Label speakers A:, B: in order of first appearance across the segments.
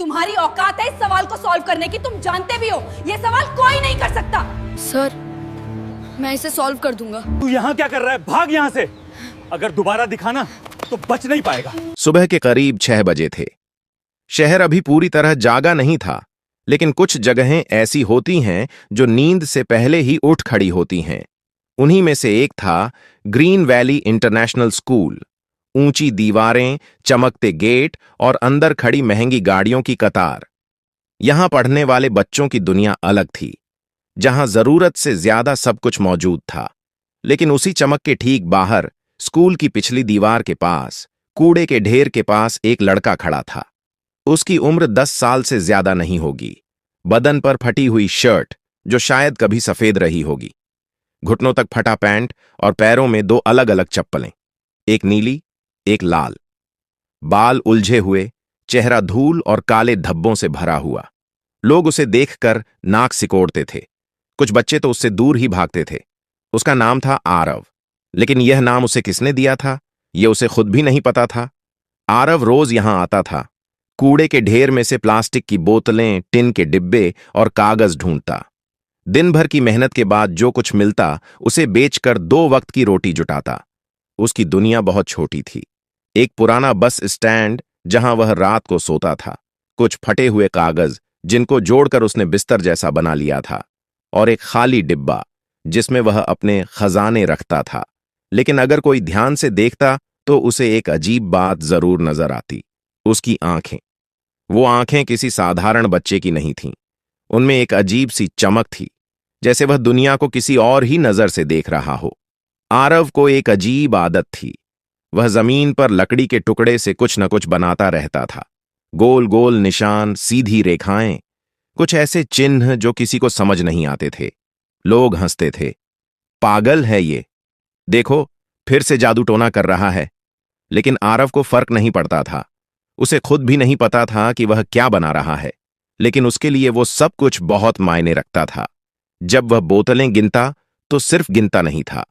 A: तुम्हारी औकात है इस सवाल को सॉल्व करने की, तुम जानते भी हो ये सवाल कोई नहीं कर सकता।
B: सर, मैं इसे सॉल्व कर दूंगा।
C: तू यहाँ क्या कर रहा है? भाग यहाँ से। अगर दोबारा दिखाना तो बच नहीं पाएगा।
D: सुबह के करीब 6 बजे थे। शहर अभी पूरी तरह जागा नहीं था, लेकिन कुछ जगहें ऐसी होती हैं जो नींद से पहले ही उठ खड़ी होती हैं। उन्हीं में से एक था ग्रीन वैली इंटरनेशनल स्कूल। ऊंची दीवारें, चमकते गेट और अंदर खड़ी महंगी गाड़ियों की कतार। यहां पढ़ने वाले बच्चों की दुनिया अलग थी, जहां जरूरत से ज्यादा सब कुछ मौजूद था। लेकिन उसी चमक के ठीक बाहर, स्कूल की पिछली दीवार के पास, कूड़े के ढेर के पास एक लड़का खड़ा था। उसकी उम्र 10 साल से ज्यादा नहीं होगी। बदन पर फटी हुई शर्ट जो शायद कभी सफेद रही होगी, घुटनों तक फटा पैंट और पैरों में 2 अलग अलग चप्पलें, एक नीली एक लाल। बाल उलझे हुए, चेहरा धूल और काले धब्बों से भरा हुआ। लोग उसे देखकर नाक सिकोड़ते थे। कुछ बच्चे तो उससे दूर ही भागते थे। उसका नाम था आरव, लेकिन यह नाम उसे किसने दिया था यह उसे खुद भी नहीं पता था। आरव रोज यहां आता था, कूड़े के ढेर में से प्लास्टिक की बोतलें, टिन के डिब्बे और कागज ढूंढता। दिन भर की मेहनत के बाद जो कुछ मिलता उसे बेचकर 2 वक्त की रोटी जुटाता। उसकी दुनिया बहुत छोटी थी। एक पुराना बस स्टैंड जहां वह रात को सोता था, कुछ फटे हुए कागज जिनको जोड़कर उसने बिस्तर जैसा बना लिया था, और एक खाली डिब्बा जिसमें वह अपने खजाने रखता था। लेकिन अगर कोई ध्यान से देखता तो उसे एक अजीब बात जरूर नजर आती। उसकी आंखें। वो आंखें किसी साधारण बच्चे की नहीं थीं। उनमें एक अजीब सी चमक थी, जैसे वह दुनिया को किसी और ही नजर से देख रहा हो। आरव को एक अजीब आदत थी। वह जमीन पर लकड़ी के टुकड़े से कुछ न कुछ बनाता रहता था। गोल गोल निशान, सीधी रेखाएं, कुछ ऐसे चिन्ह जो किसी को समझ नहीं आते थे। लोग हंसते थे, पागल है ये, देखो फिर से जादू टोना कर रहा है। लेकिन आरव को फर्क नहीं पड़ता था। उसे खुद भी नहीं पता था कि वह क्या बना रहा है, लेकिन उसके लिए वो सब कुछ बहुत मायने रखता था। जब वह बोतलें गिनता तो सिर्फ गिनता नहीं था,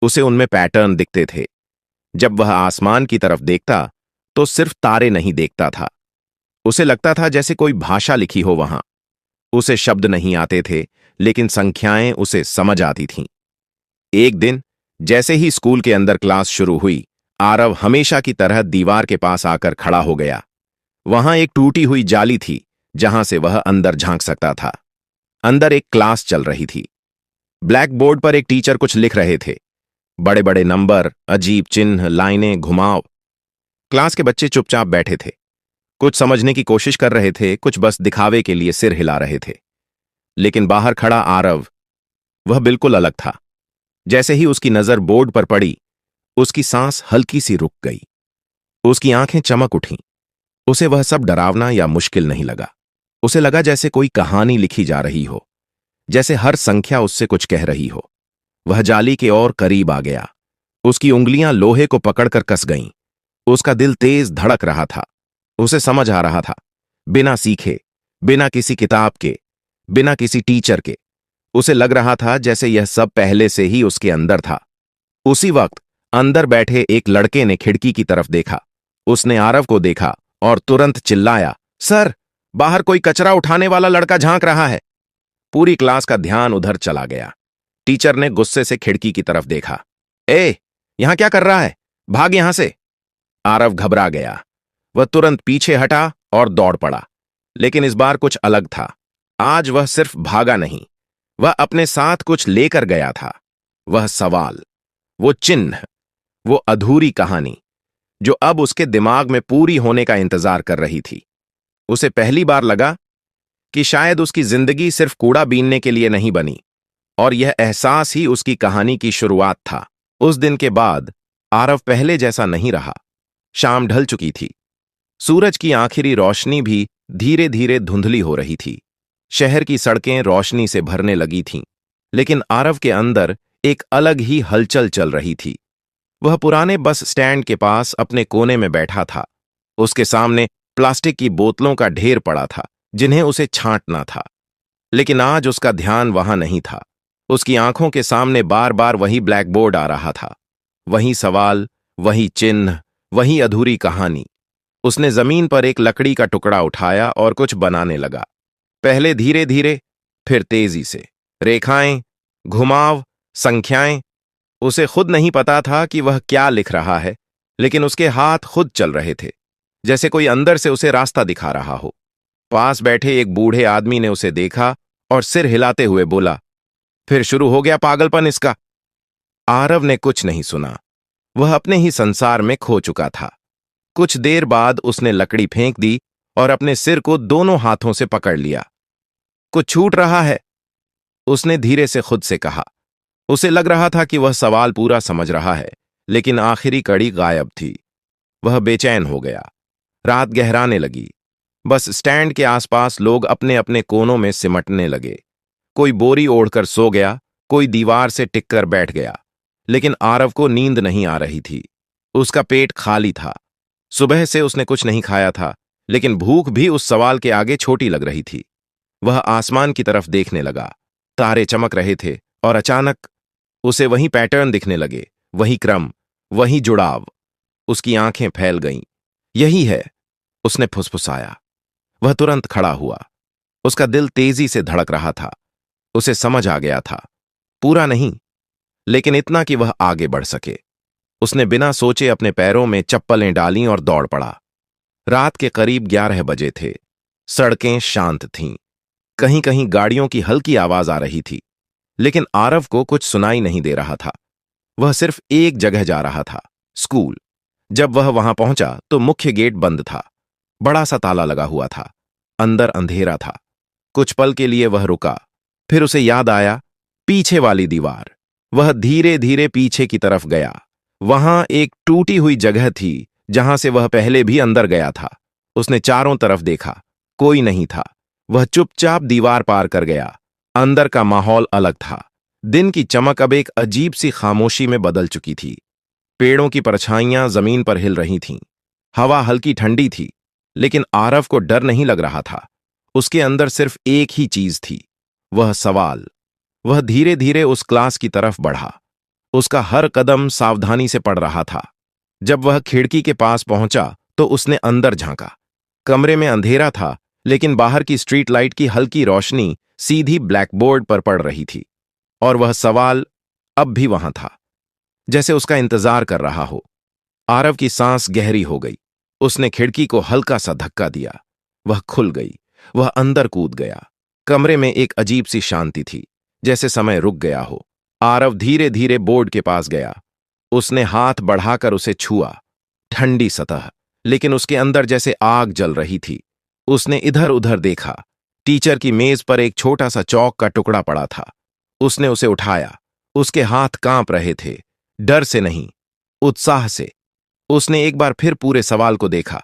D: उसे उनमें पैटर्न दिखते थे। जब वह आसमान की तरफ देखता तो सिर्फ तारे नहीं देखता था, उसे लगता था जैसे कोई भाषा लिखी हो वहां। उसे शब्द नहीं आते थे, लेकिन संख्याएं उसे समझ आती थीं। एक दिन जैसे ही स्कूल के अंदर क्लास शुरू हुई, आरव हमेशा की तरह दीवार के पास आकर खड़ा हो गया। वहां एक टूटी हुई जाली थी जहां से वह अंदर झांक सकता था। अंदर एक क्लास चल रही थी। ब्लैक बोर्ड पर एक टीचर कुछ लिख रहे थे, बड़े बड़े नंबर, अजीब चिन्ह, लाइनें, घुमाव। क्लास के बच्चे चुपचाप बैठे थे, कुछ समझने की कोशिश कर रहे थे, कुछ बस दिखावे के लिए सिर हिला रहे थे। लेकिन बाहर खड़ा आरव, वह बिल्कुल अलग था। जैसे ही उसकी नजर बोर्ड पर पड़ी, उसकी सांस हल्की सी रुक गई। उसकी आंखें चमक उठीं। उसे वह सब डरावना या मुश्किल नहीं लगा। उसे लगा जैसे कोई कहानी लिखी जा रही हो, जैसे हर संख्या उससे कुछ कह रही हो। वह जाली के और करीब आ गया। उसकी उंगलियां लोहे को पकड़कर कस गईं। उसका दिल तेज धड़क रहा था। उसे समझ आ रहा था, बिना सीखे, बिना किसी किताब के, बिना किसी टीचर के, उसे लग रहा था जैसे यह सब पहले से ही उसके अंदर था। उसी वक्त अंदर बैठे एक लड़के ने खिड़की की तरफ देखा। उसने आरव को देखा और तुरंत चिल्लाया, सर, बाहर कोई कचरा उठाने वाला लड़का झांक रहा है। पूरी क्लास का ध्यान उधर चला गया। टीचर ने गुस्से से खिड़की की तरफ देखा। यहां क्या कर रहा है? भाग यहां से। आरव घबरा गया। वह तुरंत पीछे हटा और दौड़ पड़ा। लेकिन इस बार कुछ अलग था। आज वह सिर्फ भागा नहीं, वह अपने साथ कुछ लेकर गया था। वह सवाल, वो चिन्ह, वो अधूरी कहानी जो अब उसके दिमाग में पूरी होने का इंतजार कर रही थी। उसे पहली बार लगा कि शायद उसकी जिंदगी सिर्फ कूड़ा बीनने के लिए नहीं बनी, और यह एहसास ही उसकी कहानी की शुरुआत था। उस दिन के बाद आरव पहले जैसा नहीं रहा। शाम ढल चुकी थी। सूरज की आखिरी रोशनी भी धीरे धीरे धुंधली हो रही थी। शहर की सड़कें रोशनी से भरने लगी थीं, लेकिन आरव के अंदर एक अलग ही हलचल चल रही थी। वह पुराने बस स्टैंड के पास अपने कोने में बैठा था। उसके सामने प्लास्टिक की बोतलों का ढेर पड़ा था जिन्हें उसे छांटना था। लेकिन आज उसका ध्यान वहां नहीं था। उसकी आंखों के सामने बार बार वही ब्लैक बोर्ड आ रहा था। वही सवाल, वही चिन्ह, वही अधूरी कहानी। उसने जमीन पर एक लकड़ी का टुकड़ा उठाया और कुछ बनाने लगा। पहले धीरे धीरे, फिर तेजी से। रेखाएं, घुमाव, संख्याएं। उसे खुद नहीं पता था कि वह क्या लिख रहा है, लेकिन उसके हाथ खुद चल रहे थे, जैसे कोई अंदर से उसे रास्ता दिखा रहा हो। पास बैठे एक बूढ़े आदमी ने उसे देखा और सिर हिलाते हुए बोला, फिर शुरू हो गया पागलपन इसका। आरव ने कुछ नहीं सुना। वह अपने ही संसार में खो चुका था। कुछ देर बाद उसने लकड़ी फेंक दी और अपने सिर को दोनों हाथों से पकड़ लिया। कुछ छूट रहा है, उसने धीरे से खुद से कहा। उसे लग रहा था कि वह सवाल पूरा समझ रहा है, लेकिन आखिरी कड़ी गायब थी। वह बेचैन हो गया। रात गहराने लगी। बस स्टैंड के आसपास लोग अपने अपने कोनों में सिमटने लगे। कोई बोरी ओढ़कर सो गया, कोई दीवार से टिककर बैठ गया, लेकिन आरव को नींद नहीं आ रही थी। उसका पेट खाली था। सुबह से उसने कुछ नहीं खाया था, लेकिन भूख भी उस सवाल के आगे छोटी लग रही थी। वह आसमान की तरफ देखने लगा। तारे चमक रहे थे और अचानक उसे वही पैटर्न दिखने लगे, वही क्रम, वही जुड़ाव। उसकी आंखें फैल गईं। यही है, उसने फुसफुसाया। वह तुरंत खड़ा हुआ। उसका दिल तेजी से धड़क रहा था। उसे समझ आ गया था, पूरा नहीं, लेकिन इतना कि वह आगे बढ़ सके। उसने बिना सोचे अपने पैरों में चप्पलें डालीं और दौड़ पड़ा। रात के करीब 11 बजे थे। सड़कें शांत थीं। कहीं कहीं गाड़ियों की हल्की आवाज आ रही थी, लेकिन आरव को कुछ सुनाई नहीं दे रहा था। वह सिर्फ एक जगह जा रहा था, स्कूल। जब वह वहां पहुंचा तो मुख्य गेट बंद था। बड़ा सा ताला लगा हुआ था। अंदर अंधेरा था। कुछ पल के लिए वह रुका। फिर उसे याद आया, पीछे वाली दीवार। वह धीरे धीरे पीछे की तरफ गया। वहां एक टूटी हुई जगह थी जहां से वह पहले भी अंदर गया था। उसने चारों तरफ देखा, कोई नहीं था। वह चुपचाप दीवार पार कर गया। अंदर का माहौल अलग था। दिन की चमक अब एक अजीब सी खामोशी में बदल चुकी थी। पेड़ों की परछाइयां जमीन पर हिल रही थीं। हवा हल्की ठंडी थी, लेकिन आरव को डर नहीं लग रहा था। उसके अंदर सिर्फ एक ही चीज थी, वह सवाल। वह धीरे धीरे उस क्लास की तरफ बढ़ा। उसका हर कदम सावधानी से पड़ रहा था। जब वह खिड़की के पास पहुंचा तो उसने अंदर झांका। कमरे में अंधेरा था, लेकिन बाहर की स्ट्रीट लाइट की हल्की रोशनी सीधी ब्लैकबोर्ड पर पड़ रही थी। और वह सवाल अब भी वहां था, जैसे उसका इंतजार कर रहा हो। आरव की सांस गहरी हो गई। उसने खिड़की को हल्का सा धक्का दिया। वह खुल गई। वह अंदर कूद गया। कमरे में एक अजीब सी शांति थी, जैसे समय रुक गया हो। आरव धीरे धीरे बोर्ड के पास गया। उसने हाथ बढ़ाकर उसे छुआ। ठंडी सतह, लेकिन उसके अंदर जैसे आग जल रही थी। उसने इधर उधर देखा। टीचर की मेज पर एक छोटा सा चौक का टुकड़ा पड़ा था। उसने उसे उठाया। उसके हाथ कांप रहे थे, डर से नहीं, उत्साह से। उसने एक बार फिर पूरे सवाल को देखा,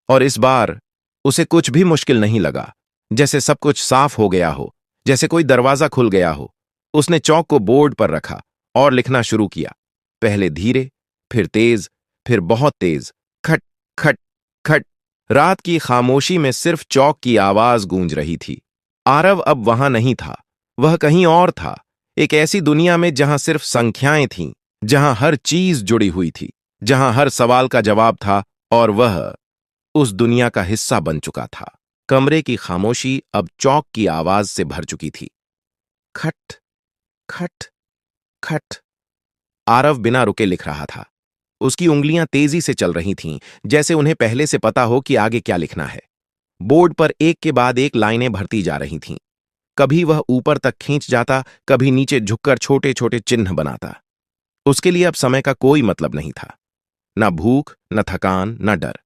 D: और इस बार उसे कुछ भी मुश्किल नहीं लगा। जैसे सब कुछ साफ हो गया हो, जैसे कोई दरवाजा खुल गया हो। उसने चौक को बोर्ड पर रखा और लिखना शुरू किया। पहले धीरे, फिर तेज, फिर बहुत तेज। खट खट खट। रात की खामोशी में सिर्फ चौक की आवाज गूंज रही थी। आरव अब वहां नहीं था। वह कहीं और था, एक ऐसी दुनिया में जहां सिर्फ संख्याएं थीं, जहां हर चीज जुड़ी हुई थी, जहां हर सवाल का जवाब था, और वह उस दुनिया का हिस्सा बन चुका था। कमरे की खामोशी अब चौक की आवाज से भर चुकी थी। खट खट खट। आरव बिना रुके लिख रहा था। उसकी उंगलियां तेजी से चल रही थीं, जैसे उन्हें पहले से पता हो कि आगे क्या लिखना है। बोर्ड पर एक के बाद एक लाइनें भरती जा रही थीं। कभी वह ऊपर तक खींच जाता, कभी नीचे झुककर छोटे छोटे चिन्ह बनाता। उसके लिए अब समय का कोई मतलब नहीं था। न भूख, न थकान, न डर।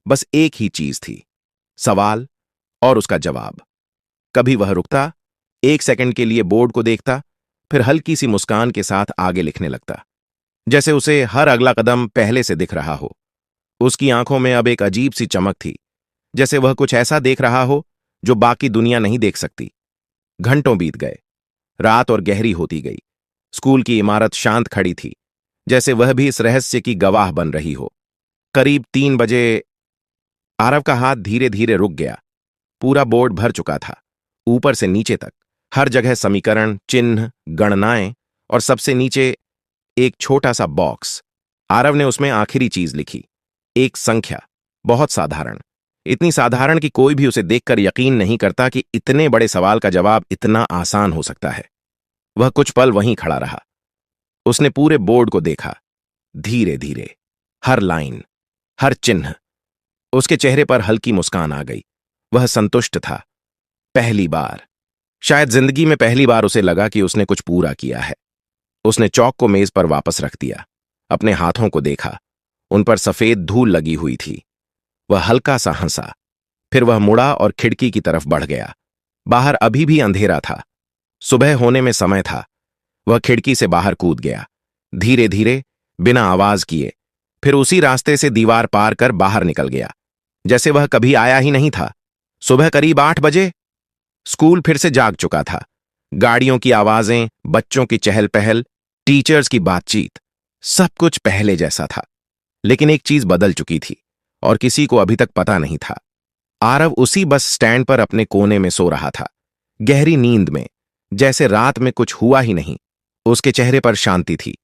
D: बस एक ही चीज थी, सवाल और उसका जवाब। कभी वह रुकता, 1 सेकंड के लिए बोर्ड को देखता, फिर हल्की सी मुस्कान के साथ आगे लिखने लगता, जैसे उसे हर अगला कदम पहले से दिख रहा हो। उसकी आंखों में अब एक अजीब सी चमक थी, जैसे वह कुछ ऐसा देख रहा हो जो बाकी दुनिया नहीं देख सकती। घंटों बीत गए। रात और गहरी होती गई। स्कूल की इमारत शांत खड़ी थी, जैसे वह भी इस रहस्य की गवाह बन रही हो। करीब 3 बजे आरव का हाथ धीरे धीरे रुक गया। पूरा बोर्ड भर चुका था, ऊपर से नीचे तक। हर जगह समीकरण, चिन्ह, गणनाएं, और सबसे नीचे एक छोटा सा बॉक्स। आरव ने उसमें आखिरी चीज लिखी, एक संख्या। बहुत साधारण, इतनी साधारण कि कोई भी उसे देखकर यकीन नहीं करता कि इतने बड़े सवाल का जवाब इतना आसान हो सकता है। वह कुछ पल वहीं खड़ा रहा। उसने पूरे बोर्ड को देखा, धीरे धीरे, हर लाइन, हर चिन्ह। उसके चेहरे पर हल्की मुस्कान आ गई। वह संतुष्ट था। पहली बार, शायद जिंदगी में पहली बार उसे लगा कि उसने कुछ पूरा किया है। उसने चौक को मेज पर वापस रख दिया, अपने हाथों को देखा, उन पर सफेद धूल लगी हुई थी। वह हल्का सा हंसा, फिर वह मुड़ा और खिड़की की तरफ बढ़ गया। बाहर अभी भी अंधेरा था, सुबह होने में समय था। वह खिड़की से बाहर कूद गया, धीरे धीरे, बिना आवाज किए, फिर उसी रास्ते से दीवार पार कर बाहर निकल गया, जैसे वह कभी आया ही नहीं था। सुबह करीब 8 बजे स्कूल फिर से जाग चुका था। गाड़ियों की आवाजें, बच्चों की चहल पहल, टीचर्स की बातचीत, सब कुछ पहले जैसा था। लेकिन एक चीज बदल चुकी थी और किसी को अभी तक पता नहीं था। आरव उसी बस स्टैंड पर अपने कोने में सो रहा था, गहरी नींद में, जैसे रात में कुछ हुआ ही नहीं। उसके चेहरे पर शांति थी,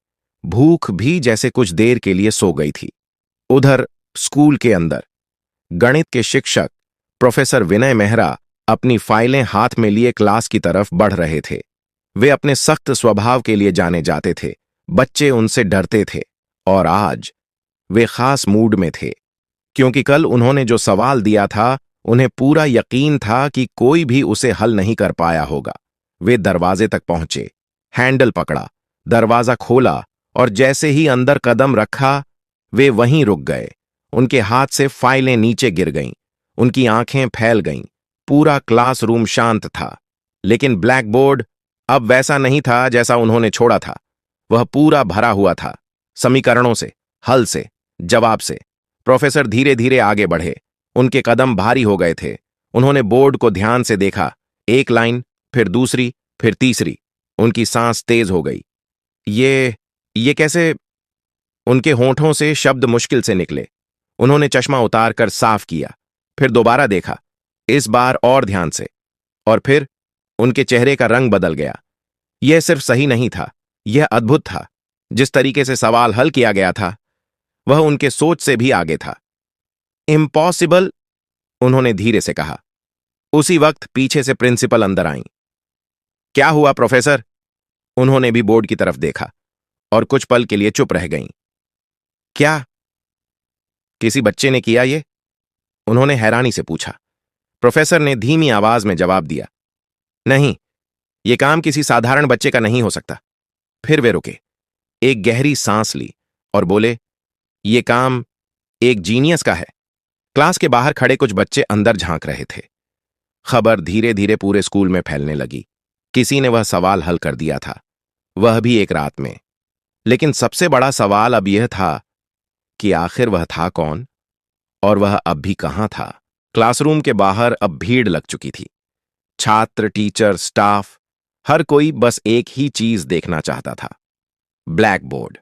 D: भूख भी जैसे कुछ देर के लिए सो गई थी। उधर स्कूल के अंदर गणित के शिक्षक प्रोफेसर विनय मेहरा अपनी फाइलें हाथ में लिए क्लास की तरफ बढ़ रहे थे। वे अपने सख्त स्वभाव के लिए जाने जाते थे, बच्चे उनसे डरते थे, और आज वे खास मूड में थे, क्योंकि कल उन्होंने जो सवाल दिया था उन्हें पूरा यकीन था कि कोई भी उसे हल नहीं कर पाया होगा। वे दरवाजे तक पहुंचे, हैंडल पकड़ा, दरवाजा खोला, और जैसे ही अंदर कदम रखा वे वहीं रुक गए। उनके हाथ से फाइलें नीचे गिर गईं, उनकी आंखें फैल गईं। पूरा क्लासरूम शांत था, लेकिन ब्लैक बोर्ड अब वैसा नहीं था जैसा उन्होंने छोड़ा था। वह पूरा भरा हुआ था, समीकरणों से, हल से, जवाब से। प्रोफेसर धीरे धीरे आगे बढ़े, उनके कदम भारी हो गए थे। उन्होंने बोर्ड को ध्यान से देखा, एक लाइन, फिर दूसरी, फिर तीसरी। उनकी सांस तेज हो गई। ये कैसे? उनके होंठों से शब्द मुश्किल से निकले। उन्होंने चश्मा उतारकर साफ किया, फिर दोबारा देखा, इस बार और ध्यान से, और फिर उनके चेहरे का रंग बदल गया। यह सिर्फ सही नहीं था, यह अद्भुत था। जिस तरीके से सवाल हल किया गया था वह उनके सोच से भी आगे था। इम्पॉसिबल, उन्होंने धीरे से कहा। उसी वक्त पीछे से प्रिंसिपल अंदर आईं। क्या हुआ प्रोफेसर? उन्होंने भी बोर्ड की तरफ देखा और कुछ पल के लिए चुप रह गईं। क्या किसी बच्चे ने किया ये? उन्होंने हैरानी से पूछा। प्रोफेसर ने धीमी आवाज में जवाब दिया, नहीं, यह काम किसी साधारण बच्चे का नहीं हो सकता। फिर वे रुके, एक गहरी सांस ली और बोले, यह काम एक जीनियस का है। क्लास के बाहर खड़े कुछ बच्चे अंदर झांक रहे थे। खबर धीरे धीरे पूरे स्कूल में फैलने लगी। किसी ने वह सवाल हल कर दिया था, वह भी एक रात में। लेकिन सबसे बड़ा सवाल अब यह था कि आखिर वह था कौन, और वह अब भी कहां था। क्लासरूम के बाहर अब भीड़ लग चुकी थी। छात्र, टीचर, स्टाफ, हर कोई बस एक ही चीज देखना चाहता था, ब्लैक बोर्ड।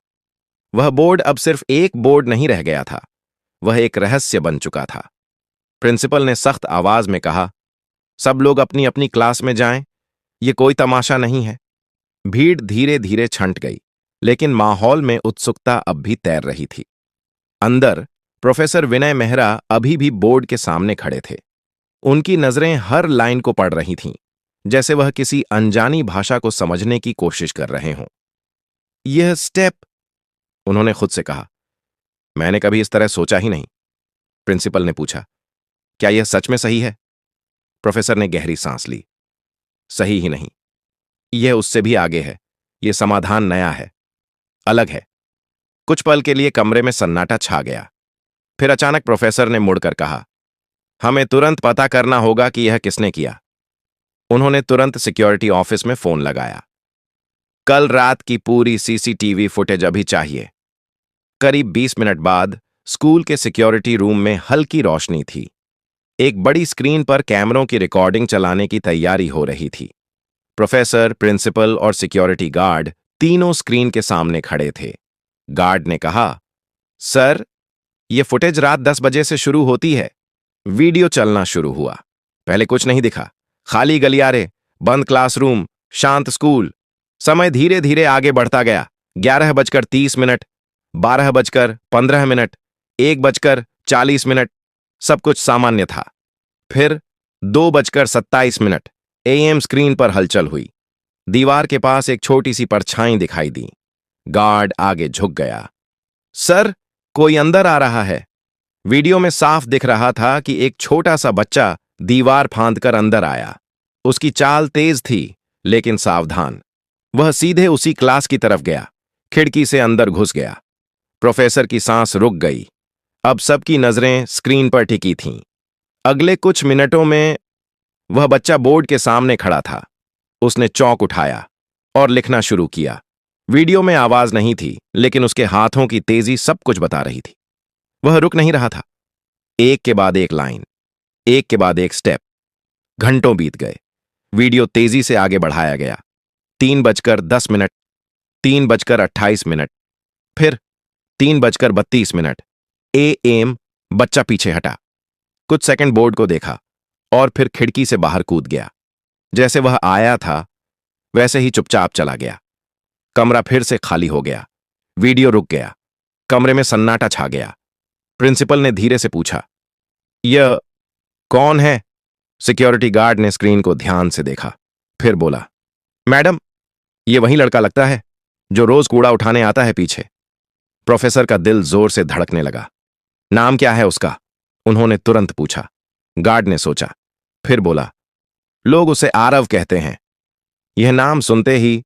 D: वह बोर्ड अब सिर्फ एक बोर्ड नहीं रह गया था, वह एक रहस्य बन चुका था। प्रिंसिपल ने सख्त आवाज में कहा, सब लोग अपनी अपनी क्लास में जाएं, यह कोई तमाशा नहीं है। भीड़ धीरे धीरे छंट गई, लेकिन माहौल में उत्सुकता अब भी तैर रही थी। अंदर प्रोफेसर विनय मेहरा अभी भी बोर्ड के सामने खड़े थे। उनकी नजरें हर लाइन को पढ़ रही थीं, जैसे वह किसी अनजानी भाषा को समझने की कोशिश कर रहे हों। यह स्टेप, उन्होंने खुद से कहा, मैंने कभी इस तरह सोचा ही नहीं। प्रिंसिपल ने पूछा, क्या यह सच में सही है? प्रोफेसर ने गहरी सांस ली। सही ही नहीं, यह उससे भी आगे है। यह समाधान नया है, अलग है। कुछ पल के लिए कमरे में सन्नाटा छा गया। फिर अचानक प्रोफेसर ने मुड़कर कहा, हमें तुरंत पता करना होगा कि यह किसने किया। उन्होंने तुरंत सिक्योरिटी ऑफिस में फोन लगाया। कल रात की पूरी सीसीटीवी फुटेज अभी चाहिए। करीब 20 मिनट बाद स्कूल के सिक्योरिटी रूम में हल्की रोशनी थी। एक बड़ी स्क्रीन पर कैमरों की रिकॉर्डिंग चलाने की तैयारी हो रही थी। प्रोफेसर, प्रिंसिपल और सिक्योरिटी गार्ड तीनों स्क्रीन के सामने खड़े थे। गार्ड ने कहा, सर, यह फुटेज रात 10 बजे से शुरू होती है। वीडियो चलना शुरू हुआ। पहले कुछ नहीं दिखा, खाली गलियारे, बंद क्लासरूम, शांत स्कूल। समय धीरे धीरे आगे बढ़ता गया। 11:30, 12:15, 1:40, सब कुछ सामान्य था। फिर 2:27 AM स्क्रीन पर हलचल हुई। दीवार के पास एक छोटी सी परछाई दिखाई दी। गार्ड आगे झुक गया। सर, कोई अंदर आ रहा है। वीडियो में साफ दिख रहा था कि एक छोटा सा बच्चा दीवार फांदकर अंदर आया। उसकी चाल तेज थी, लेकिन सावधान। वह सीधे उसी क्लास की तरफ गया, खिड़की से अंदर घुस गया। प्रोफेसर की सांस रुक गई। अब सबकी नजरें स्क्रीन पर टिकी थीं। अगले कुछ मिनटों में वह बच्चा बोर्ड के सामने खड़ा था। उसने चौक उठाया और लिखना शुरू किया। वीडियो में आवाज नहीं थी, लेकिन उसके हाथों की तेजी सब कुछ बता रही थी। वह रुक नहीं रहा था। एक के बाद एक लाइन, एक के बाद एक स्टेप। घंटों बीत गए। वीडियो तेजी से आगे बढ़ाया गया। 3:10, 3:28, फिर 3:32 AM। बच्चा पीछे हटा, कुछ सेकंड बोर्ड को देखा और फिर खिड़की से बाहर कूद गया। जैसे वह आया था वैसे ही चुपचाप चला गया। कमरा फिर से खाली हो गया। वीडियो रुक गया। कमरे में सन्नाटा छा गया। प्रिंसिपल ने धीरे से पूछा, यह कौन है? सिक्योरिटी गार्ड ने स्क्रीन को ध्यान से देखा, फिर बोला, मैडम, यह वही लड़का लगता है जो रोज कूड़ा उठाने आता है पीछे। प्रोफेसर का दिल जोर से धड़कने लगा। नाम क्या है उसका? उन्होंने तुरंत पूछा। गार्ड ने सोचा, फिर बोला, लोग उसे आरव कहते हैं। यह नाम सुनते ही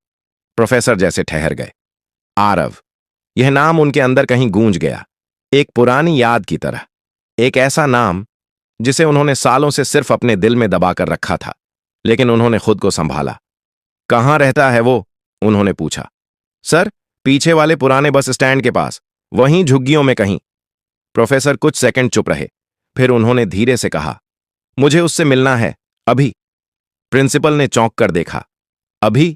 D: प्रोफेसर जैसे ठहर गए। आरव, यह नाम उनके अंदर कहीं गूंज गया, एक पुरानी याद की तरह। एक ऐसा नाम जिसे उन्होंने सालों से सिर्फ अपने दिल में दबाकर रखा था, लेकिन उन्होंने खुद को संभाला। कहाँ रहता है वो? उन्होंने पूछा। सर, पीछे वाले पुराने बस स्टैंड के पास, वहीं झुग्गियों में कहीं। प्रोफेसर कुछ सेकंड चुप रहे, फिर उन्होंने धीरे से कहा, मुझे उससे मिलना है, अभी। प्रिंसिपल ने चौंक कर देखा। अभी?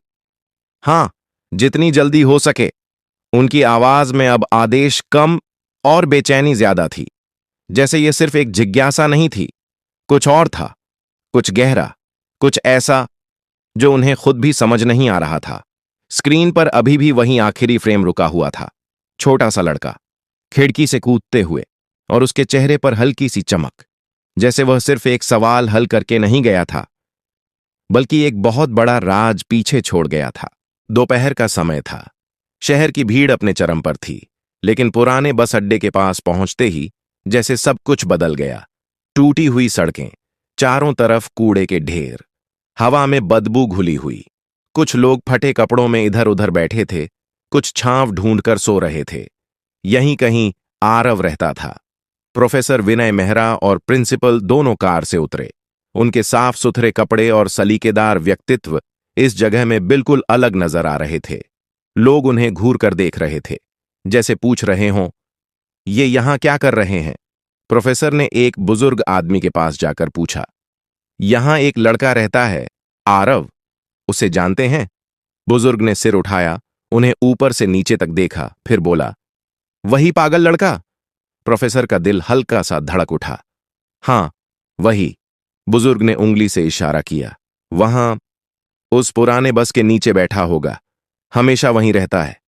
D: हां, जितनी जल्दी हो सके। उनकी आवाज में अब आदेश कम और बेचैनी ज्यादा थी। जैसे यह सिर्फ एक जिज्ञासा नहीं थी, कुछ और था, कुछ गहरा, कुछ ऐसा जो उन्हें खुद भी समझ नहीं आ रहा था। स्क्रीन पर अभी भी वही आखिरी फ्रेम रुका हुआ था। छोटा सा लड़का खिड़की से कूदते हुए, और उसके चेहरे पर हल्की सी चमक, जैसे वह सिर्फ एक सवाल हल करके नहीं गया था, बल्कि एक बहुत बड़ा राज पीछे छोड़ गया था। दोपहर का समय था। शहर की भीड़ अपने चरम पर थी, लेकिन पुराने बस अड्डे के पास पहुंचते ही जैसे सब कुछ बदल गया। टूटी हुई सड़कें, चारों तरफ कूड़े के ढेर, हवा में बदबू घुली हुई। कुछ लोग फटे कपड़ों में इधर उधर बैठे थे, कुछ छांव ढूंढकर सो रहे थे। यहीं कहीं आरव रहता था। प्रोफेसर विनय मेहरा और प्रिंसिपल दोनों कार से उतरे। उनके साफ सुथरे कपड़े और सलीकेदार व्यक्तित्व इस जगह में बिल्कुल अलग नजर आ रहे थे। लोग उन्हें घूर कर देख रहे थे, जैसे पूछ रहे हों, ये यहां क्या कर रहे हैं? प्रोफेसर ने एक बुजुर्ग आदमी के पास जाकर पूछा, यहां एक लड़का रहता है, आरव, उसे जानते हैं? बुजुर्ग ने सिर उठाया, उन्हें ऊपर से नीचे तक देखा, फिर बोला, वही पागल लड़का? प्रोफेसर का दिल हल्का सा धड़क उठा। हां, वही। बुजुर्ग ने उंगली से इशारा किया। वहां उस पुराने बस के नीचे बैठा होगा, हमेशा वहीं रहता है।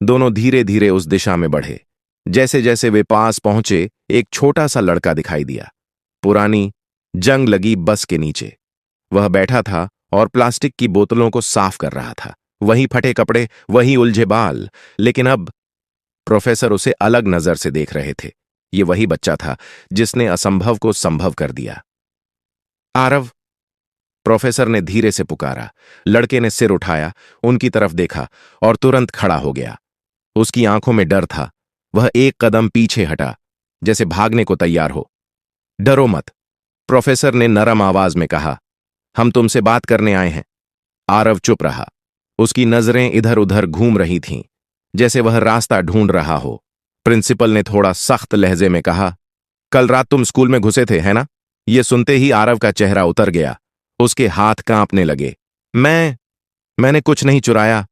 D: दोनों धीरे धीरे उस दिशा में बढ़े। जैसे जैसे वे पास पहुंचे, एक छोटा सा लड़का दिखाई दिया, पुरानी जंग लगी बस के नीचे। वह बैठा था और प्लास्टिक की बोतलों को साफ कर रहा था। वही फटे कपड़े, वही उलझे बाल, लेकिन अब प्रोफेसर उसे अलग नजर से देख रहे थे। ये वही बच्चा था जिसने असंभव को संभव कर दिया। आरव, प्रोफेसर ने धीरे से पुकारा। लड़के ने सिर उठाया, उनकी तरफ देखा और तुरंत खड़ा हो गया। उसकी आंखों में डर था। वह एक कदम पीछे हटा, जैसे भागने को तैयार हो। डरो मत, प्रोफेसर ने नरम आवाज में कहा, हम तुमसे बात करने आए हैं। आरव चुप रहा। उसकी नजरें इधर उधर घूम रही थीं, जैसे वह रास्ता ढूंढ रहा हो। प्रिंसिपल ने थोड़ा सख्त लहजे में कहा, कल रात तुम स्कूल में घुसे थे, है ना? यह सुनते ही आरव का चेहरा उतर गया। उसके हाथ कांपने लगे। मैंने कुछ नहीं चुराया,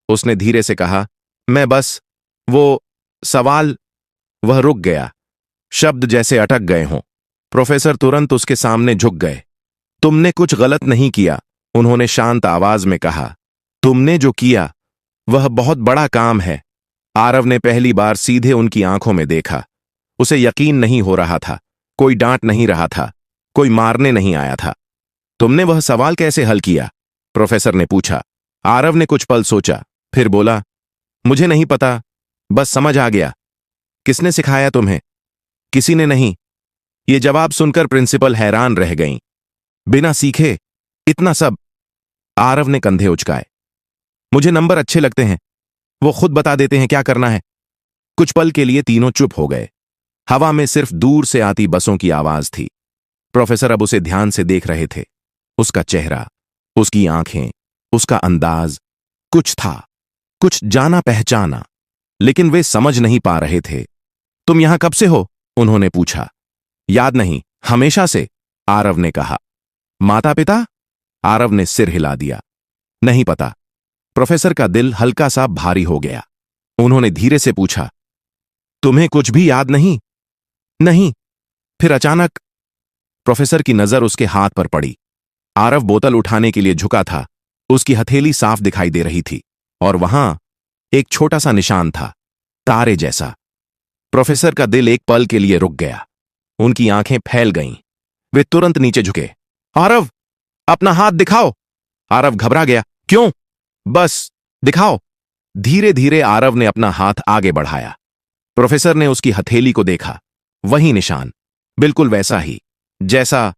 D: उसने धीरे से कहा। मैं बस वो सवाल। वह रुक गया, शब्द जैसे अटक गए हों। प्रोफेसर तुरंत उसके सामने झुक गए। तुमने कुछ गलत नहीं किया, उन्होंने शांत आवाज में कहा। तुमने जो किया वह बहुत बड़ा काम है। आरव ने पहली बार सीधे उनकी आंखों में देखा। उसे यकीन नहीं हो रहा था। कोई डांट नहीं रहा था, कोई मारने नहीं आया था। तुमने वह सवाल कैसे हल किया? प्रोफेसर ने पूछा। आरव ने कुछ पल सोचा, फिर बोला, मुझे नहीं पता, बस समझ आ गया। किसने सिखाया तुम्हें? किसी ने नहीं। ये जवाब सुनकर प्रिंसिपल हैरान रह गईं। बिना सीखे इतना सब? आरव ने कंधे उचकाए। मुझे नंबर अच्छे लगते हैं, वो खुद बता देते हैं क्या करना है। कुछ पल के लिए तीनों चुप हो गए। हवा में सिर्फ दूर से आती बसों की आवाज थी। प्रोफेसर अब उसे ध्यान से देख रहे थे। उसका चेहरा, उसकी आंखें, उसका अंदाज, कुछ था, कुछ जाना पहचाना, लेकिन वे समझ नहीं पा रहे थे। तुम यहां कब से हो? उन्होंने पूछा। याद नहीं, हमेशा से, आरव ने कहा। माता पिता? आरव ने सिर हिला दिया। नहीं पता। प्रोफेसर का दिल हल्का सा भारी हो गया। उन्होंने धीरे से पूछा, तुम्हें कुछ भी याद नहीं? नहीं। फिर अचानक प्रोफेसर की नजर उसके हाथ पर पड़ी। आरव बोतल उठाने के लिए झुका था। उसकी हथेली साफ दिखाई दे रही थी और वहां एक छोटा सा निशान था, तारे जैसा। प्रोफेसर का दिल एक पल के लिए रुक गया। उनकी आंखें फैल गईं। वे तुरंत नीचे झुके। आरव, अपना हाथ दिखाओ। आरव घबरा गया। क्यों? बस दिखाओ। धीरे धीरे आरव ने अपना हाथ आगे बढ़ाया। प्रोफेसर ने उसकी हथेली को देखा। वही निशान, बिल्कुल वैसा ही जैसा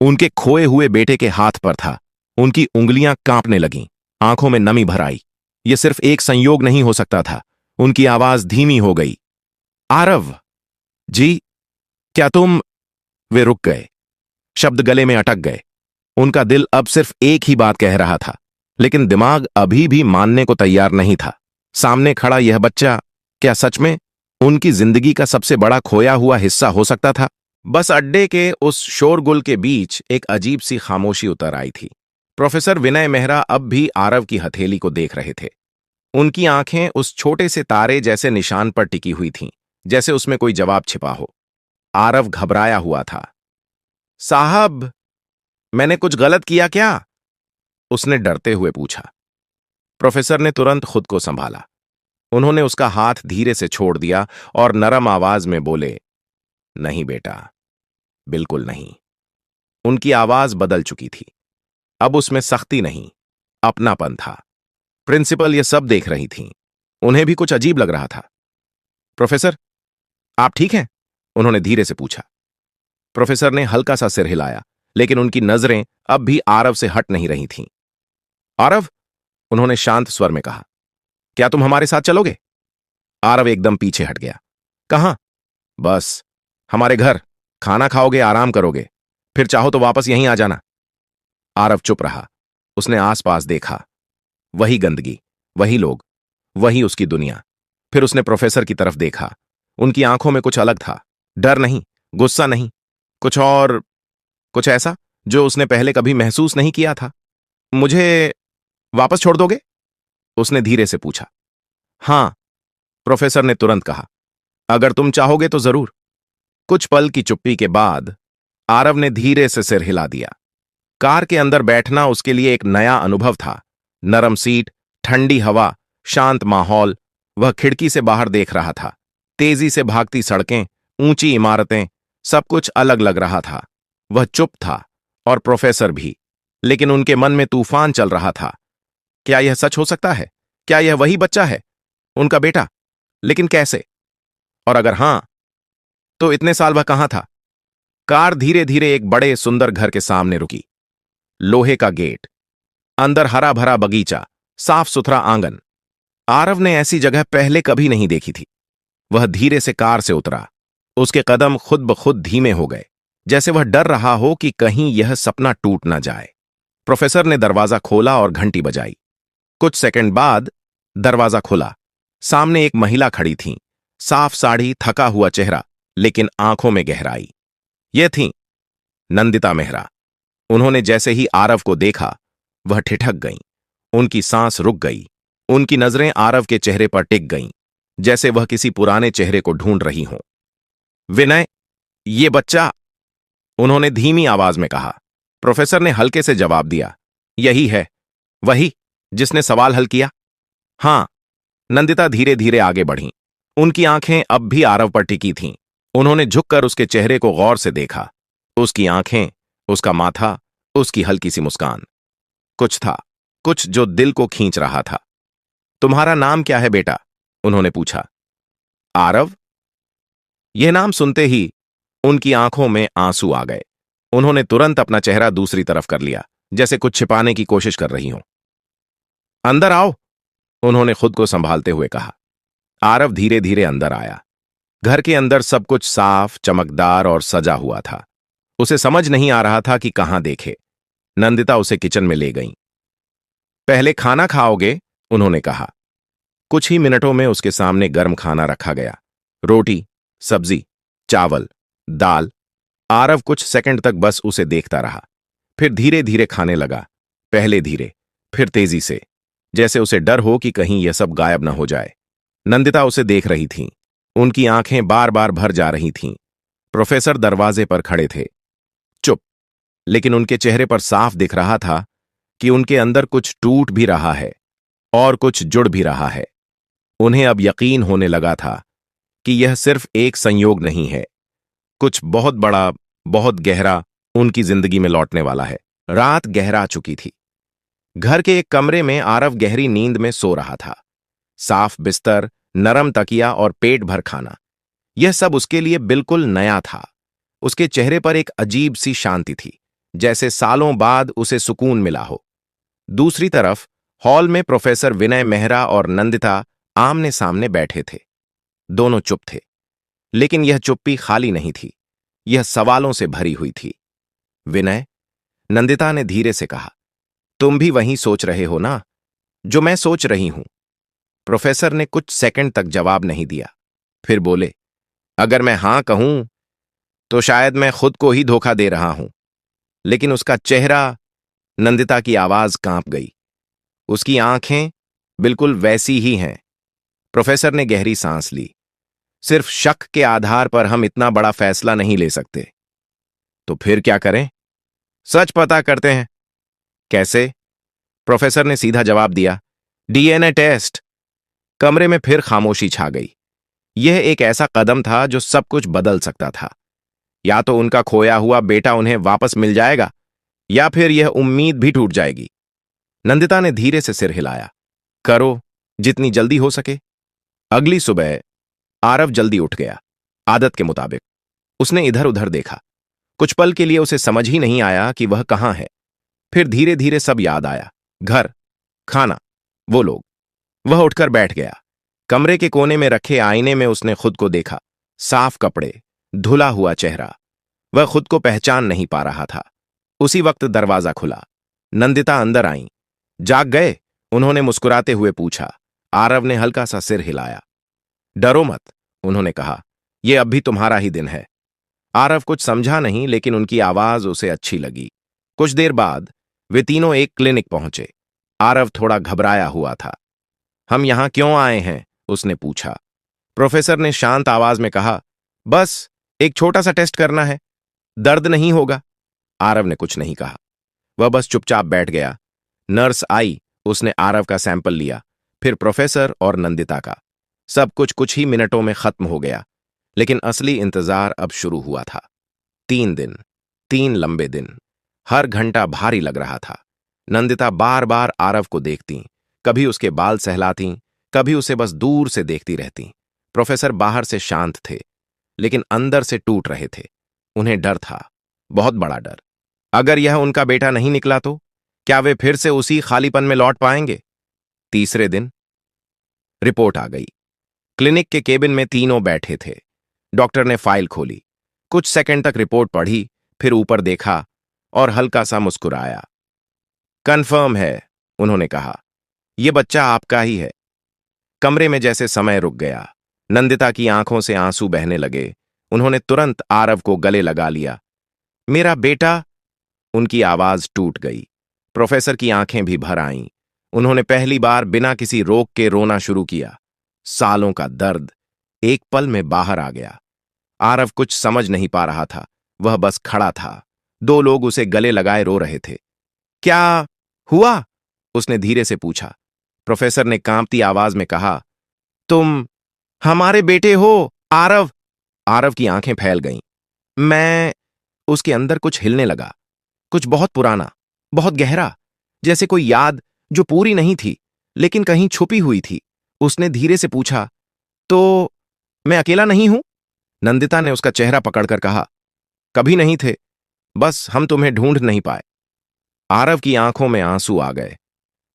D: उनके खोए हुए बेटे के हाथ पर था। उनकी उंगलियां कांपने लगीं, आंखों में नमी भर आई। यह सिर्फ एक संयोग नहीं हो सकता था। उनकी आवाज धीमी हो गई। आरव जी, क्या तुम? वे रुक गए। शब्द गले में अटक गए। उनका दिल अब सिर्फ एक ही बात कह रहा था, लेकिन दिमाग अभी भी मानने को तैयार नहीं था। सामने खड़ा यह बच्चा क्या सच में उनकी जिंदगी का सबसे बड़ा खोया हुआ हिस्सा हो सकता था? बस अड्डे के उस शोरगुल के बीच एक अजीब सी खामोशी उतर आई थी। प्रोफेसर विनय मेहरा अब भी आरव की हथेली को देख रहे थे। उनकी आंखें उस छोटे से तारे जैसे निशान पर टिकी हुई थीं, जैसे उसमें कोई जवाब छिपा हो। आरव घबराया हुआ था। साहब, मैंने कुछ गलत किया क्या? उसने डरते हुए पूछा। प्रोफेसर ने तुरंत खुद को संभाला। उन्होंने उसका हाथ धीरे से छोड़ दिया और नरम आवाज में बोले, नहीं बेटा, बिल्कुल नहीं। उनकी आवाज बदल चुकी थी। अब उसमें सख्ती नहीं, अपनापन था। प्रिंसिपल ये सब देख रही थीं। उन्हें भी कुछ अजीब लग रहा था। प्रोफेसर, आप ठीक हैं? उन्होंने धीरे से पूछा। प्रोफेसर ने हल्का सा सिर हिलाया, लेकिन उनकी नजरें अब भी आरव से हट नहीं रही थीं। आरव, उन्होंने शांत स्वर में कहा, क्या तुम हमारे साथ चलोगे? आरव एकदम पीछे हट गया। कहां? बस हमारे घर। खाना खाओगे, आराम करोगे, फिर चाहो तो वापस यहीं आ जाना। आरव चुप रहा। उसने आसपास देखा। वही गंदगी, वही लोग, वही उसकी दुनिया। फिर उसने प्रोफेसर की तरफ देखा। उनकी आंखों में कुछ अलग था। डर नहीं, गुस्सा नहीं, कुछ और, कुछ ऐसा जो उसने पहले कभी महसूस नहीं किया था। मुझे वापस छोड़ दोगे? उसने धीरे से पूछा। हां, प्रोफेसर ने तुरंत कहा, अगर तुम चाहोगे तो जरूर। कुछ पल की चुप्पी के बाद आरव ने धीरे से सिर हिला दिया। कार के अंदर बैठना उसके लिए एक नया अनुभव था। नरम सीट, ठंडी हवा, शांत माहौल। वह खिड़की से बाहर देख रहा था। तेजी से भागती सड़कें, ऊंची इमारतें, सब कुछ अलग लग रहा था। वह चुप था और प्रोफेसर भी, लेकिन उनके मन में तूफान चल रहा था। क्या यह सच हो सकता है? क्या यह वही बच्चा है, उनका बेटा? लेकिन कैसे? और अगर हां, तो इतने साल वह कहां था? कार धीरे धीरे एक बड़े सुंदर घर के सामने रुकी। लोहे का गेट, अंदर हरा भरा बगीचा, साफ सुथरा आंगन। आरव ने ऐसी जगह पहले कभी नहीं देखी थी। वह धीरे से कार से उतरा। उसके कदम खुद ब खुद धीमे हो गए, जैसे वह डर रहा हो कि कहीं यह सपना टूट न जाए। प्रोफेसर ने दरवाजा खोला और घंटी बजाई। कुछ सेकंड बाद दरवाजा खुला। सामने एक महिला खड़ी थी। साफ साड़ी, थका हुआ चेहरा, लेकिन आंखों में गहराई। ये थीं नंदिता मेहरा। उन्होंने जैसे ही आरव को देखा, वह ठिठक गईं। उनकी सांस रुक गई। उनकी नजरें आरव के चेहरे पर टिक गईं, जैसे वह किसी पुराने चेहरे को ढूंढ रही हों। विनय, ये बच्चा, उन्होंने धीमी आवाज में कहा। प्रोफेसर ने हल्के से जवाब दिया, यही है, वही जिसने सवाल हल किया। हां। नंदिता धीरे धीरे आगे बढ़ीं। उनकी आंखें अब भी आरव पर टिकी थीं। उन्होंने झुककर उसके चेहरे को गौर से देखा। उसकी आंखें, उसका माथा, उसकी हल्की सी मुस्कान। कुछ था, कुछ जो दिल को खींच रहा था। तुम्हारा नाम क्या है बेटा? उन्होंने पूछा। आरव। यह नाम सुनते ही उनकी आंखों में आंसू आ गए। उन्होंने तुरंत अपना चेहरा दूसरी तरफ कर लिया, जैसे कुछ छिपाने की कोशिश कर रही हों। अंदर आओ, उन्होंने खुद को संभालते हुए कहा। आरव धीरे धीरे अंदर आया। घर के अंदर सब कुछ साफ, चमकदार और सजा हुआ था। उसे समझ नहीं आ रहा था कि कहां देखे। नंदिता उसे किचन में ले गईं। पहले खाना खाओगे? उन्होंने कहा। कुछ ही मिनटों में उसके सामने गर्म खाना रखा गया। रोटी, सब्जी, चावल, दाल। आरव कुछ सेकंड तक बस उसे देखता रहा, फिर धीरे धीरे खाने लगा। पहले धीरे, फिर तेजी से, जैसे उसे डर हो कि कहीं यह सब गायब न हो जाए। नंदिता उसे देख रही थीं। उनकी आंखें बार बार भर जा रही थीं। प्रोफेसर दरवाजे पर खड़े थे, चुप, लेकिन उनके चेहरे पर साफ दिख रहा था कि उनके अंदर कुछ टूट भी रहा है और कुछ जुड़ भी रहा है। उन्हें अब यकीन होने लगा था कि यह सिर्फ एक संयोग नहीं है, कुछ बहुत बड़ा, बहुत गहरा उनकी जिंदगी में लौटने वाला है। रात गहरा चुकी थी। घर के एक कमरे में आरव गहरी नींद में सो रहा था। साफ बिस्तर, नरम तकिया और पेट भर खाना, यह सब उसके लिए बिल्कुल नया था। उसके चेहरे पर एक अजीब सी शांति थी, जैसे सालों बाद उसे सुकून मिला हो। दूसरी तरफ हॉल में प्रोफेसर विनय मेहरा और नंदिता आमने सामने बैठे थे। दोनों चुप थे, लेकिन यह चुप्पी खाली नहीं थी, यह सवालों से भरी हुई थी। विनय, नंदिता ने धीरे से कहा, तुम भी वही सोच रहे हो ना जो मैं सोच रही हूं? प्रोफेसर ने कुछ सेकंड तक जवाब नहीं दिया, फिर बोले, अगर मैं हां कहूं तो शायद मैं खुद को ही धोखा दे रहा हूं। लेकिन उसका चेहरा, नंदिता की आवाज कांप गई। उसकी आंखें बिल्कुल वैसी ही हैं। प्रोफेसर ने गहरी सांस ली। सिर्फ शक के आधार पर हम इतना बड़ा फैसला नहीं ले सकते। तो फिर क्या करें? सच पता करते हैं। कैसे? प्रोफेसर ने सीधा जवाब दिया, डीएनए टेस्ट। कमरे में फिर खामोशी छा गई। यह एक ऐसा कदम था जो सब कुछ बदल सकता था। या तो उनका खोया हुआ बेटा उन्हें वापस मिल जाएगा, या फिर यह उम्मीद भी टूट जाएगी। नंदिता ने धीरे से सिर हिलाया, करो, जितनी जल्दी हो सके। अगली सुबह आरव जल्दी उठ गया, आदत के मुताबिक। उसने इधर उधर देखा। कुछ पल के लिए उसे समझ ही नहीं आया कि वह कहां है। फिर धीरे धीरे सब याद आया, घर, खाना, वो लोग। वह उठकर बैठ गया। कमरे के कोने में रखे आईने में उसने खुद को देखा। साफ कपड़े, धुला हुआ चेहरा। वह खुद को पहचान नहीं पा रहा था। उसी वक्त दरवाजा खुला। नंदिता अंदर आईं। जाग गए? उन्होंने मुस्कुराते हुए पूछा। आरव ने हल्का सा सिर हिलाया। डरो मत, उन्होंने कहा, यह अब भी तुम्हारा ही दिन है। आरव कुछ समझा नहीं, लेकिन उनकी आवाज उसे अच्छी लगी। कुछ देर बाद वे तीनों एक क्लिनिक पहुंचे। आरव थोड़ा घबराया हुआ था। हम यहां क्यों आए हैं? उसने पूछा। प्रोफेसर ने शांत आवाज में कहा, बस एक छोटा सा टेस्ट करना है, दर्द नहीं होगा। आरव ने कुछ नहीं कहा, वह बस चुपचाप बैठ गया। नर्स आई, उसने आरव का सैंपल लिया, फिर प्रोफेसर और नंदिता का। सब कुछ ही मिनटों में खत्म हो गया, लेकिन असली इंतजार अब शुरू हुआ था। 3 दिन, 3 लंबे दिन। हर घंटा भारी लग रहा था। नंदिता बार बार आरव को देखती, कभी उसके बाल सहलाती, कभी उसे बस दूर से देखती रहती। प्रोफेसर बाहर से शांत थे, लेकिन अंदर से टूट रहे थे। उन्हें डर था, बहुत बड़ा डर। अगर यह उनका बेटा नहीं निकला तो क्या वे फिर से उसी खालीपन में लौट पाएंगे? तीसरे दिन रिपोर्ट आ गई। क्लिनिक के केबिन में तीनों बैठे थे। डॉक्टर ने फाइल खोली, कुछ सेकंड तक रिपोर्ट पढ़ी, फिर ऊपर देखा और हल्का सा मुस्कुराया। कंफर्म है, उन्होंने कहा, यह बच्चा आपका ही है। कमरे में जैसे समय रुक गया। नंदिता की आंखों से आंसू बहने लगे। उन्होंने तुरंत आरव को गले लगा लिया। मेरा बेटा! उनकी आवाज टूट गई। प्रोफेसर की आंखें भी भर आईं। उन्होंने पहली बार बिना किसी रोक के रोना शुरू किया। सालों का दर्द एक पल में बाहर आ गया। आरव कुछ समझ नहीं पा रहा था, वह बस खड़ा था। 2 लोग उसे गले लगाए रो रहे थे। क्या हुआ? उसने धीरे से पूछा। प्रोफेसर ने कांपती आवाज में कहा, तुम हमारे बेटे हो, आरव। आरव की आंखें फैल गईं। मैं उसके अंदर कुछ हिलने लगा, कुछ बहुत पुराना, बहुत गहरा, जैसे कोई याद जो पूरी नहीं थी लेकिन कहीं छुपी हुई थी। उसने धीरे से पूछा, तो मैं अकेला नहीं हूं? नंदिता ने उसका चेहरा पकड़कर कहा, कभी नहीं थे, बस हम तुम्हें ढूंढ नहीं पाए। आरव की आंखों में आंसू आ गए।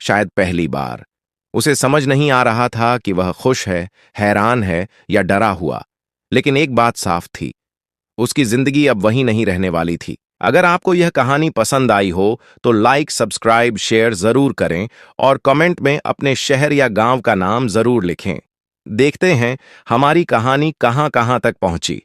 D: शायद पहली बार। उसे समझ नहीं आ रहा था कि वह खुश है, हैरान है या डरा हुआ। लेकिन एक बात साफ थी, उसकी जिंदगी अब वही नहीं रहने वाली थी। अगर आपको यह कहानी पसंद आई हो तो लाइक, सब्सक्राइब, शेयर जरूर करें और कमेंट में अपने शहर या गांव का नाम जरूर लिखें। देखते हैं हमारी कहानी कहां कहां तक पहुंची।